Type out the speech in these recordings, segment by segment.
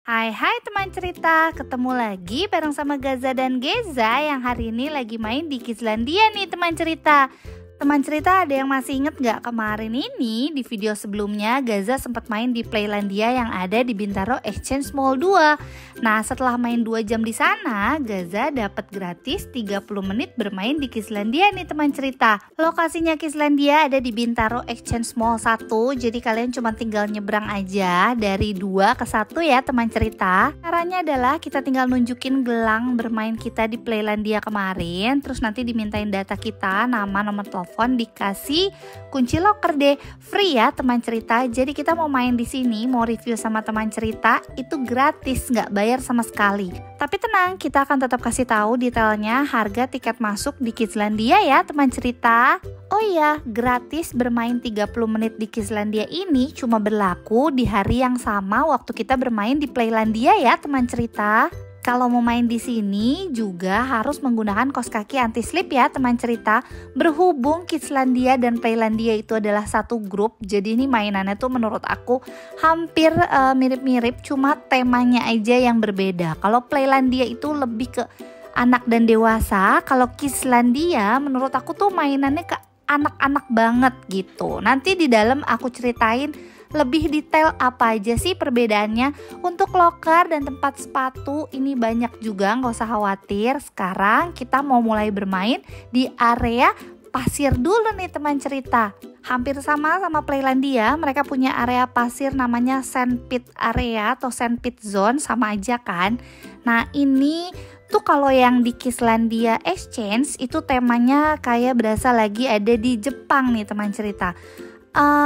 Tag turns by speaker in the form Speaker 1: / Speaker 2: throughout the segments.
Speaker 1: Hai teman cerita, ketemu lagi bareng sama Gaza dan Geza yang hari ini lagi main di Kidslandia nih teman cerita. Teman cerita ada yang masih inget gak kemarin ini di video sebelumnya Gaza sempat main di Playlandia yang ada di Bintaro Exchange Mall 2. Nah setelah main 2 jam di sana, Gaza dapat gratis 30 menit bermain di Kidslandia nih teman cerita. Lokasinya Kidslandia ada di Bintaro Exchange Mall 1, jadi kalian cuma tinggal nyebrang aja dari 2 ke 1 ya teman cerita. Caranya adalah kita tinggal nunjukin gelang bermain kita di Playlandia kemarin, terus nanti dimintain data kita, nama, nomor telepon, dikasih kunci locker deh, free ya teman cerita. Jadi kita mau main di sini, mau review sama teman cerita itu gratis, nggak bayar sama sekali. Tapi tenang, kita akan tetap kasih tahu detailnya harga tiket masuk di Kidslandia ya teman cerita. Oh iya, gratis bermain 30 menit di Kidslandia ini cuma berlaku di hari yang sama waktu kita bermain di Playlandia ya teman cerita. Kalau mau main di sini juga harus menggunakan kaos kaki anti slip ya teman cerita. Berhubung Kidslandia dan Playlandia itu adalah satu grup, jadi ini mainannya tuh menurut aku hampir mirip-mirip, cuma temanya aja yang berbeda. Kalau Playlandia itu lebih ke anak dan dewasa, kalau Kidslandia menurut aku tuh mainannya ke anak-anak banget gitu. Nanti di dalam aku ceritain lebih detail apa aja sih perbedaannya. Untuk locker dan tempat sepatu ini banyak juga, nggak usah khawatir. Sekarang kita mau mulai bermain di area pasir dulu nih teman cerita. Hampir sama Playlandia, mereka punya area pasir namanya Sandpit area atau Sandpit zone, sama aja kan. Nah ini tuh kalau yang di Kidslandia Exchange itu temanya kayak berasa lagi ada di Jepang nih teman cerita.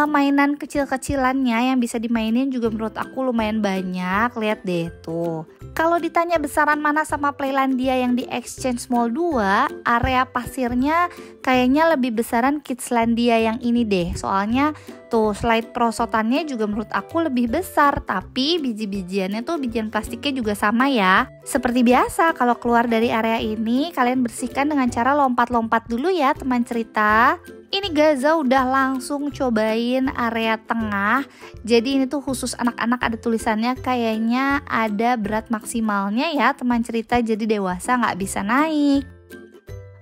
Speaker 1: Mainan kecil-kecilannya yang bisa dimainin juga menurut aku lumayan banyak. Lihat deh tuh. Kalau ditanya besaran mana sama Playlandia yang di Exchange Mall 2, area pasirnya kayaknya lebih besaran Kidslandia yang ini deh. Soalnya tuh slide perosotannya juga menurut aku lebih besar, tapi biji-bijiannya tuh bijian plastiknya juga sama ya. Seperti biasa kalau keluar dari area ini kalian bersihkan dengan cara lompat-lompat dulu ya teman cerita. Ini Gaza udah langsung cobain area tengah. Jadi ini tuh khusus anak-anak, ada tulisannya kayaknya ada berat maksimalnya ya teman cerita, jadi dewasa nggak bisa naik.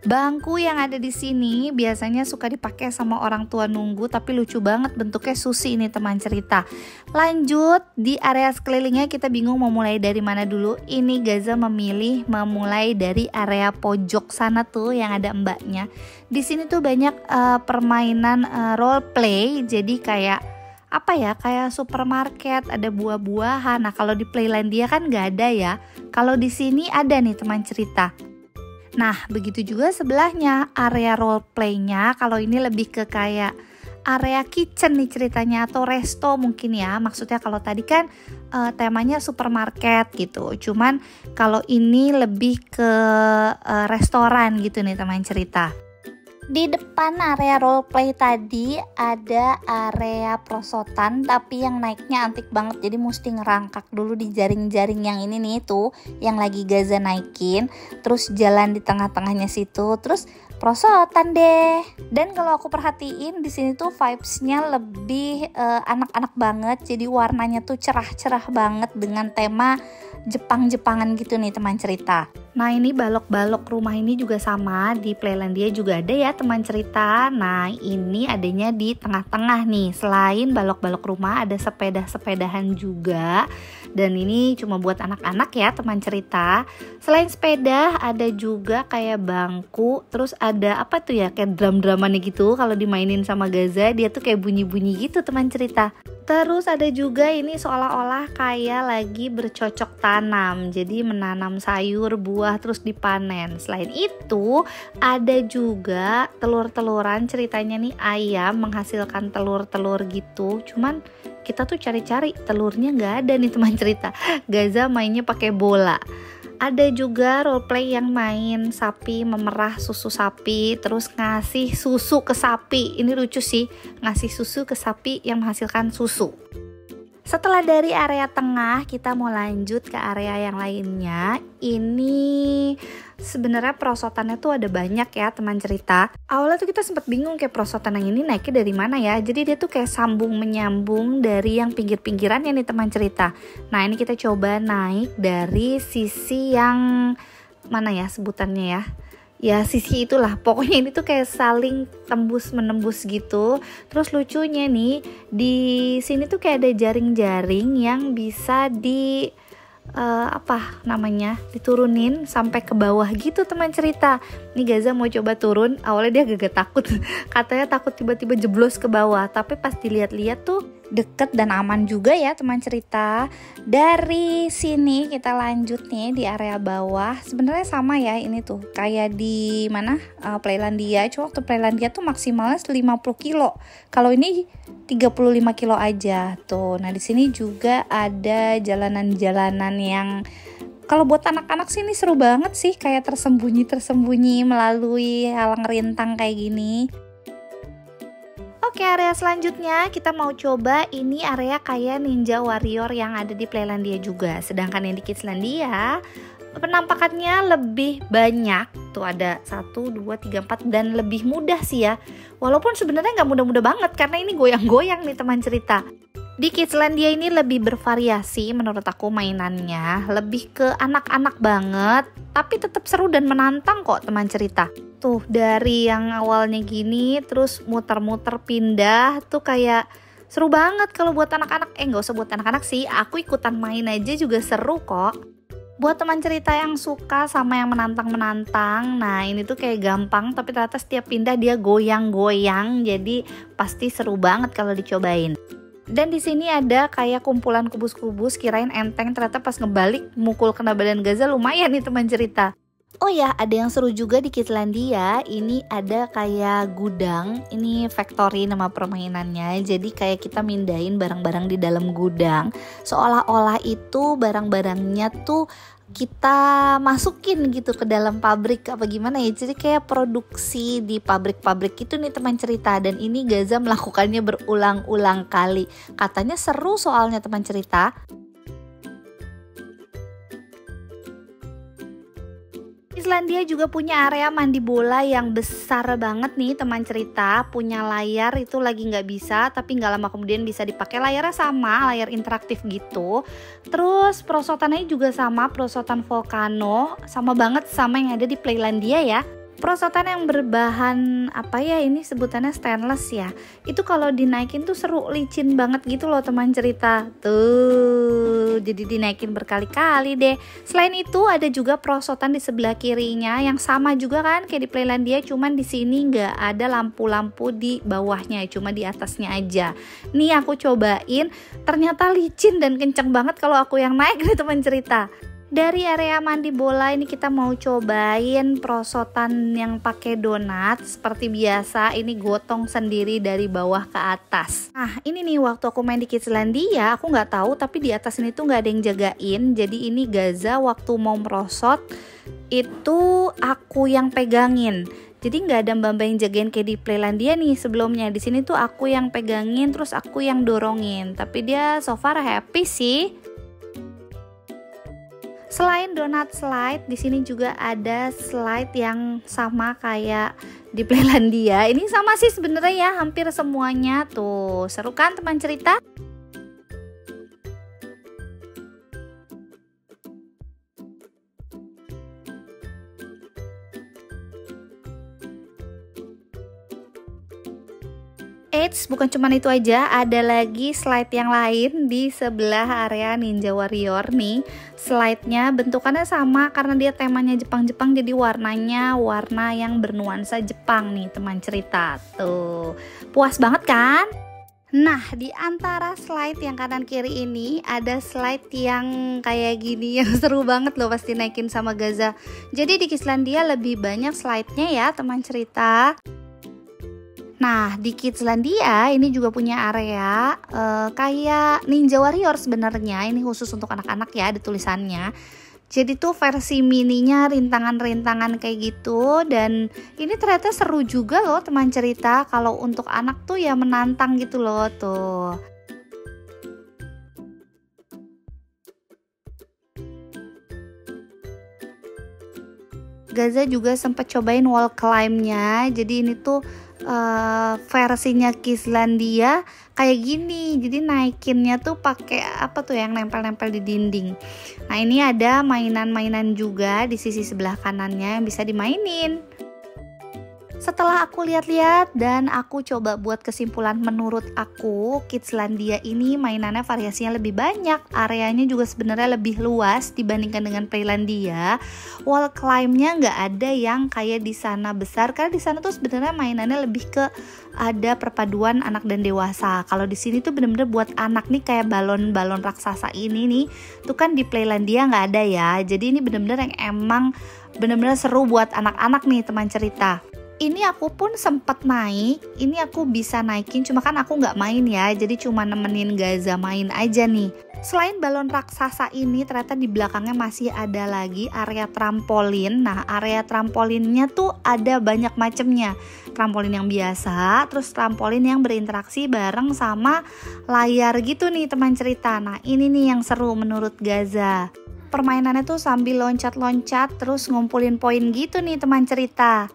Speaker 1: Bangku yang ada di sini biasanya suka dipakai sama orang tua nunggu, tapi lucu banget bentuknya sushi ini teman cerita. Lanjut di area sekelilingnya kita bingung mau mulai dari mana dulu. Ini Gaza memilih memulai dari area pojok sana tuh yang ada mbaknya. Di sini tuh banyak permainan role play, jadi kayak apa ya, kayak supermarket, ada buah-buahan. Nah kalau di Playlandia kan nggak ada ya. Kalau di sini ada nih teman cerita. Nah begitu juga sebelahnya area role play-nya. Kalau ini lebih ke kayak area kitchen nih ceritanya, atau resto mungkin ya. Maksudnya kalau tadi kan temanya supermarket gitu, cuman kalau ini lebih ke restoran gitu nih teman cerita. Di depan area role play tadi ada area perosotan, tapi yang naiknya antik banget, jadi mesti ngerangkak dulu di jaring-jaring yang ini nih tuh yang lagi Gaza naikin, terus jalan di tengah-tengahnya situ, terus perosotan deh. Dan kalau aku perhatiin di sini tuh vibes-nya lebih anak-anak banget, jadi warnanya tuh cerah-cerah banget dengan tema Jepang-Jepangan gitu nih teman cerita. Nah ini balok-balok rumah ini juga sama, di Playlandia juga ada ya teman cerita. Nah ini adanya di tengah-tengah nih. Selain balok-balok rumah ada sepeda-sepedahan juga. Dan ini cuma buat anak-anak ya teman cerita. Selain sepeda ada juga kayak bangku. Terus ada apa tuh ya, kayak drum-druman gitu. Kalau dimainin sama Gaza dia tuh kayak bunyi-bunyi gitu teman cerita. Terus ada juga ini seolah-olah kayak lagi bercocok tanam. Jadi menanam sayur, buah, terus dipanen. Selain itu ada juga telur-teluran. Ceritanya nih ayam menghasilkan telur-telur gitu. Cuman kita tuh cari-cari telurnya nggak ada nih teman cerita. Gaza mainnya pakai bola. Ada juga role play yang main sapi memerah susu sapi, terus ngasih susu ke sapi. Ini lucu sih, ngasih susu ke sapi yang menghasilkan susu. Setelah dari area tengah, kita mau lanjut ke area yang lainnya. Ini sebenarnya perosotannya tuh ada banyak ya teman cerita. Awalnya tuh kita sempat bingung kayak perosotan yang ini naiknya dari mana ya. Jadi dia tuh kayak sambung menyambung dari yang pinggir-pinggirannya nih teman cerita. Nah ini kita coba naik dari sisi yang mana ya sebutannya ya. Ya sisi itulah, pokoknya ini tuh kayak saling tembus menembus gitu. Terus lucunya nih di sini tuh kayak ada jaring-jaring yang bisa diturunin sampai ke bawah gitu teman cerita. Nih Gaza mau coba turun, awalnya dia agak takut katanya takut tiba-tiba jeblos ke bawah, tapi pas dilihat-lihat tuh deket dan aman juga ya teman cerita. Dari sini kita lanjut nih di area bawah. Sebenarnya sama ya ini tuh kayak di mana Playlandia. Cuma waktu Playlandia tuh maksimalnya 50 kilo. Kalau ini 35 kilo aja tuh. Nah di sini juga ada jalanan-jalanan yang kalau buat anak-anak sih ini seru banget sih, kayak tersembunyi melalui halang rintang kayak gini. Oke, area selanjutnya kita mau coba ini area kayak Ninja Warrior yang ada di Playlandia juga. Sedangkan yang di Kidslandia penampakannya lebih banyak. Tuh ada 1, 2, 3, 4 dan lebih mudah sih ya. Walaupun sebenarnya nggak mudah-mudah banget karena ini goyang-goyang nih teman cerita. Di Kidslandia ini lebih bervariasi menurut aku mainannya, lebih ke anak-anak banget, tapi tetap seru dan menantang kok teman cerita. Tuh dari yang awalnya gini terus muter-muter pindah tuh kayak seru banget kalau buat anak-anak. Nggak usah buat anak-anak sih, aku ikutan main aja juga seru kok. Buat teman cerita yang suka sama yang menantang-menantang, nah ini tuh kayak gampang tapi ternyata setiap pindah dia goyang-goyang, jadi pasti seru banget kalau dicobain. Dan di sini ada kayak kumpulan kubus-kubus, kirain enteng, ternyata pas ngebalik mukul kena badan Gaza lumayan nih teman cerita. Oh ya, ada yang seru juga di Kidslandia. Ini ada kayak gudang. Ini factory nama permainannya. Jadi kayak kita mindahin barang-barang di dalam gudang. Seolah-olah itu barang-barangnya tuh kita masukin gitu ke dalam pabrik apa gimana ya. Jadi kayak produksi di pabrik-pabrik itu nih teman cerita. Dan ini Gaza melakukannya berulang-ulang kali. Katanya seru soalnya teman cerita. Islandia juga punya area mandi bola yang besar banget nih teman cerita. Punya layar itu lagi nggak bisa, tapi nggak lama kemudian bisa dipakai. Layarnya sama, layar interaktif gitu. Terus perosotannya juga sama, perosotan volcano, sama banget sama yang ada di Playlandia ya. Perosotan yang berbahan apa ya ini sebutannya stainless ya. Itu kalau dinaikin tuh seru, licin banget gitu loh teman cerita. Tuh, jadi dinaikin berkali-kali deh. Selain itu ada juga perosotan di sebelah kirinya yang sama juga kan kayak di Playlandia, cuman di sini nggak ada lampu-lampu di bawahnya, cuma di atasnya aja. Nih aku cobain, ternyata licin dan kenceng banget kalau aku yang naik nih teman cerita. Dari area mandi bola ini kita mau cobain perosotan yang pakai donat. Seperti biasa ini gotong sendiri dari bawah ke atas. Nah ini nih waktu aku main di Kidslandia aku nggak tahu, tapi di atas ini tuh nggak ada yang jagain. Jadi ini Gaza waktu mau merosot itu aku yang pegangin. Jadi nggak ada mbak-mbak yang jagain kayak di Playlandia nih sebelumnya. Di sini tuh aku yang pegangin terus aku yang dorongin. Tapi dia so far happy sih. Selain donat slide, di sini juga ada slide yang sama kayak di Playlandia. Ini sama sih sebenarnya ya, hampir semuanya tuh. Seru kan teman cerita? Eits, bukan cuma itu aja, ada lagi slide yang lain di sebelah area Ninja Warrior nih. Slide-nya bentukannya sama karena dia temanya Jepang-Jepang, jadi warnanya warna yang bernuansa Jepang nih teman cerita. Tuh, puas banget kan? Nah, di antara slide yang kanan kiri ini ada slide yang kayak gini yang seru banget loh pasti naikin sama Gaza. Jadi di Kidslandia lebih banyak slide-nya ya teman cerita. Nah di Kidslandia ini juga punya area kayak Ninja Warrior sebenarnya. Ini khusus untuk anak-anak ya, ada tulisannya. Jadi tuh versi mininya rintangan-rintangan kayak gitu. Dan ini ternyata seru juga loh teman cerita. Kalau untuk anak tuh ya menantang gitu loh tuh. Gaza juga sempat cobain wall climb-nya. Jadi ini tuh versinya Kidslandia kayak gini. Jadi naikinnya tuh pakai apa tuh yang nempel-nempel di dinding. Nah, ini ada mainan-mainan juga di sisi sebelah kanannya yang bisa dimainin. Setelah aku lihat-lihat dan aku coba buat kesimpulan, menurut aku Kidslandia ini mainannya variasinya lebih banyak, areanya juga sebenarnya lebih luas dibandingkan dengan Playlandia. Wall climb-nya nggak ada yang kayak di sana besar, karena di sana tuh sebenarnya mainannya lebih ke ada perpaduan anak dan dewasa. Kalau di sini tuh bener-bener buat anak nih, kayak balon-balon raksasa ini nih, tuh kan di Playlandia nggak ada ya. Jadi ini bener-bener yang emang bener-bener seru buat anak-anak nih teman cerita. Ini aku pun sempat naik, ini aku bisa naikin, cuma kan aku nggak main ya, jadi cuma nemenin Gaza main aja nih. Selain balon raksasa ini, ternyata di belakangnya masih ada lagi area trampolin. Nah, area trampolinnya tuh ada banyak macemnya. Trampolin yang biasa, terus trampolin yang berinteraksi bareng sama layar gitu nih teman cerita. Nah, ini nih yang seru menurut Gaza. Permainannya tuh sambil loncat-loncat, terus ngumpulin poin gitu nih teman cerita.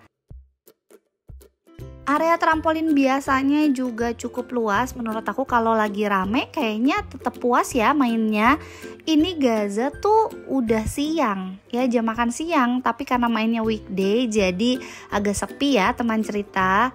Speaker 1: Area trampolin biasanya juga cukup luas. Menurut aku kalau lagi rame kayaknya tetap puas ya mainnya. Ini Gaza tuh udah siang ya, jam makan siang, tapi karena mainnya weekday jadi agak sepi ya teman cerita.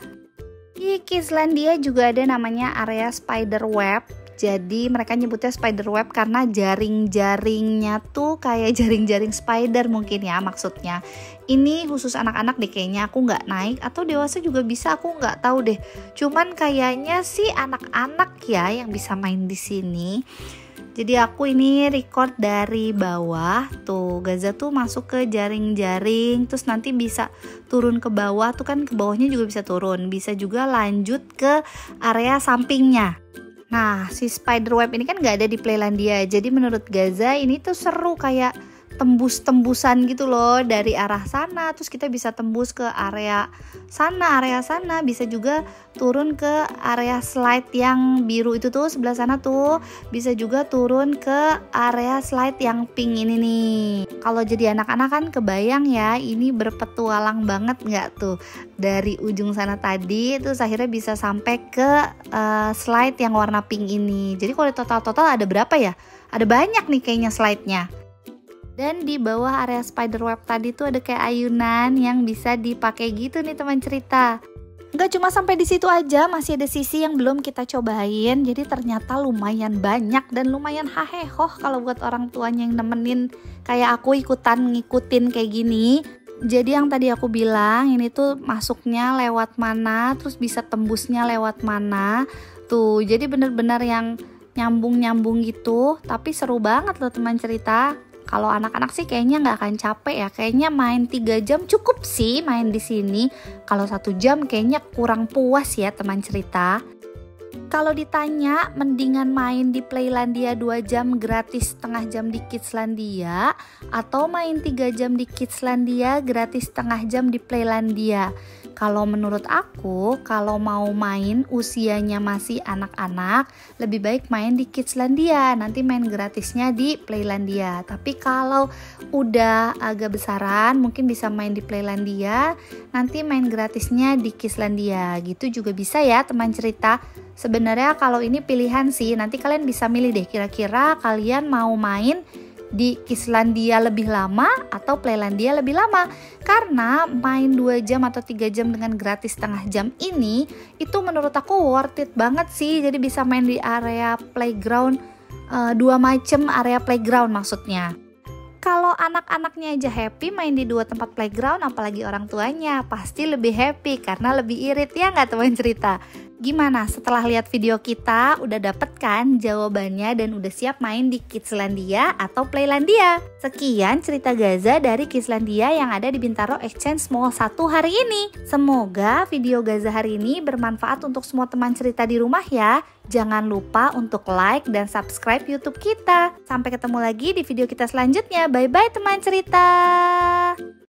Speaker 1: Di Kidslandia juga ada namanya area spider web. Jadi mereka nyebutnya spider web karena jaring-jaringnya tuh kayak jaring-jaring spider mungkin ya maksudnya. Ini khusus anak-anak deh kayaknya, aku nggak naik, atau dewasa juga bisa, aku nggak tahu deh. Cuman kayaknya sih anak-anak ya yang bisa main di sini. Jadi aku ini record dari bawah, tuh Gaza tuh masuk ke jaring-jaring, terus nanti bisa turun ke bawah, tuh kan ke bawahnya juga bisa turun, bisa juga lanjut ke area sampingnya. Nah, si spiderweb ini kan nggak ada di Playlandia, jadi menurut Gaza ini tuh seru, kayak tembus-tembusan gitu loh dari arah sana, terus kita bisa tembus ke area sana, bisa juga turun ke area slide yang biru itu tuh sebelah sana tuh, bisa juga turun ke area slide yang pink ini nih. Kalau jadi anak-anak kan kebayang ya, ini berpetualang banget nggak tuh, dari ujung sana tadi terus akhirnya bisa sampai ke slide yang warna pink ini. Jadi kalau total ada berapa ya? Ada banyak nih kayaknya slide-nya. Dan di bawah area spiderweb tadi tuh ada kayak ayunan yang bisa dipakai gitu nih teman cerita. Nggak cuma sampai di situ aja, masih ada sisi yang belum kita cobain. Jadi ternyata lumayan banyak dan lumayan hahehoh kalau buat orang tuanya yang nemenin kayak aku ngikutin kayak gini. Jadi yang tadi aku bilang ini tuh masuknya lewat mana, terus bisa tembusnya lewat mana. Tuh, jadi bener-bener yang nyambung-nyambung gitu, tapi seru banget loh teman cerita. Kalau anak-anak sih kayaknya nggak akan capek ya, kayaknya main 3 jam cukup sih main di sini. Kalau 1 jam kayaknya kurang puas ya teman cerita. Kalau ditanya mendingan main di Playlandia 2 jam gratis setengah jam di Kidslandia, atau main 3 jam di Kidslandia gratis setengah jam di Playlandia. Kalau menurut aku, kalau mau main usianya masih anak-anak, lebih baik main di Kidslandia, nanti main gratisnya di Playlandia. Tapi kalau udah agak besaran, mungkin bisa main di Playlandia, nanti main gratisnya di Kidslandia. Gitu juga bisa ya teman cerita. Sebenarnya kalau ini pilihan sih, nanti kalian bisa milih deh, kira-kira kalian mau main di Kidslandia lebih lama atau Playlandia lebih lama. Karena main 2 jam atau 3 jam dengan gratis setengah jam ini, itu menurut aku worth it banget sih. Jadi bisa main di area playground, 2 macam area playground maksudnya. Kalau anak-anaknya aja happy main di 2 tempat playground, apalagi orang tuanya pasti lebih happy karena lebih irit ya nggak teman cerita. Gimana setelah lihat video kita, udah dapet kan jawabannya dan udah siap main di Kidslandia atau Playlandia? Sekian cerita Gaza dari Kidslandia yang ada di Bintaro Exchange Mall 1 hari ini. Semoga video Gaza hari ini bermanfaat untuk semua teman cerita di rumah ya. Jangan lupa untuk like dan subscribe YouTube kita. Sampai ketemu lagi di video kita selanjutnya. Bye-bye teman cerita.